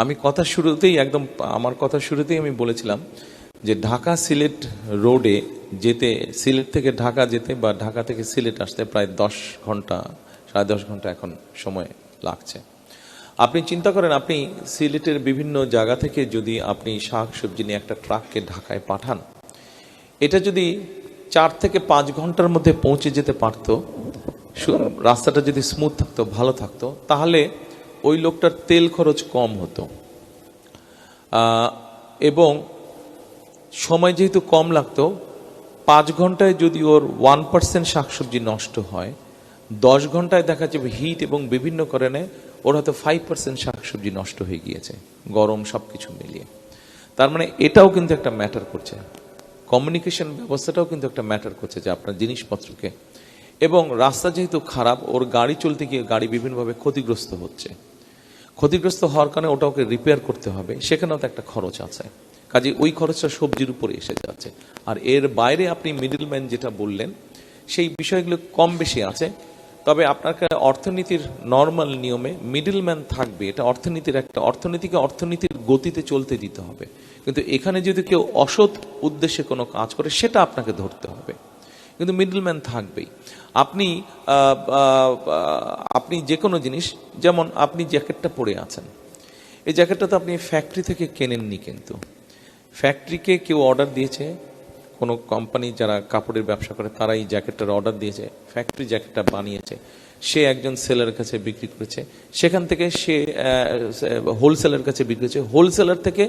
আমি কথা শুরুতেই আমার কথা শুরুতেই আমি বলেছিলাম যে ঢাকা সিলেট রোডে যেতে, সিলেট থেকে ঢাকা যেতে বা ঢাকা থেকে সিলেট আসতে প্রায় 10 ঘন্টা, 10.5 ঘন্টা এখন সময় লাগছে। আপনি চিন্তা করেন, আপনি সিলেটের বিভিন্ন জায়গা থেকে যদি আপনি শাক সবজি নিয়ে একটা ট্রাককে ঢাকায় পাঠান, এটা যদি 4 থেকে 5 ঘন্টার মধ্যে পৌঁছে যেতে পারতো, রাস্তাটা যদি স্মুথ থাকতো, ভালো থাকতো, তাহলে ওই লোকটার তেল খরচ কম হতো এবং সময় যেহেতু কম লাগতো। 5 ঘন্টায় যদি ওর 1% শাকসবজি নষ্ট হয়, 10 ঘন্টায় দেখা যাবে হিট এবং বিভিন্ন কারণে ওর হয়তো 5% শাকসবজি নষ্ট হয়ে গিয়েছে, গরম সবকিছু মিলিয়ে। তার মানে এটাও কিন্তু একটা ম্যাটার করছে, কমিউনিকেশন ব্যবস্থাটাও কিন্তু একটা ম্যাটার করছে যে আপনার জিনিসপত্রকে। এবং রাস্তা যেহেতু খারাপ, ওর গাড়ি চলতে গিয়ে গাড়ি বিভিন্নভাবে ক্ষতিগ্রস্ত হচ্ছে, ক্ষতিগ্রস্ত হওয়ার কারণে ওটাকে রিপেয়ার করতে হবে, সেখানেও তো একটা খরচ আছে। কাজে ওই খরচটা সবজির উপরে এসে যাচ্ছে। আর এর বাইরে আপনি মিডলম্যান যেটা বললেন, সেই বিষয়গুলো কম বেশি আছে। তবে আপনাকে অর্থনীতির নর্মাল নিয়মে মিডলম্যান থাকবে, এটা অর্থনীতিকে অর্থনীতির গতিতে চলতে দিতে হবে। কিন্তু এখানে যদি কেউ অসৎ উদ্দেশ্যে কোনো কাজ করে, সেটা আপনাকে ধরতে হবে, কিন্তু মিডলম্যান থাকবেই। আপনি যে কোনো জিনিস, যেমন আপনি জ্যাকেটটা পরে আছেন, এই জ্যাকেটটা তো আপনি ফ্যাক্টরি থেকে কেনেননি, কিন্তু ফ্যাক্টরিকে কেউ অর্ডার দিয়েছে, কোনো কোম্পানি যারা কাপড়ের ব্যবসা করে তারা এই জ্যাকেটটার অর্ডার দিয়েছে, ফ্যাক্টরি জ্যাকেটটা বানিয়েছে, সে একজন সেলারের কাছে বিক্রি করেছে, সেখান থেকে সে হোলসেলার কাছে বিক্রি করেছে, হোলসেলার থেকে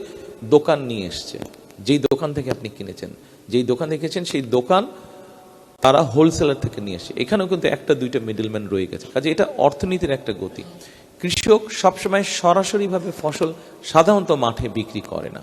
দোকান নিয়ে এসছে, যেই দোকান থেকে আপনি কিনেছেন, যেই দোকান দেখেছেন সেই দোকান তারা হোলসেলার থেকে নিয়ে আসে। এখানেও কিন্তু 1-2টা মিডলম্যান রয়ে গেছে। কাজে এটা অর্থনীতির একটা গতি। কৃষক সবসময় সরাসরিভাবে ফসল সাধারণত মাঠে বিক্রি করে না।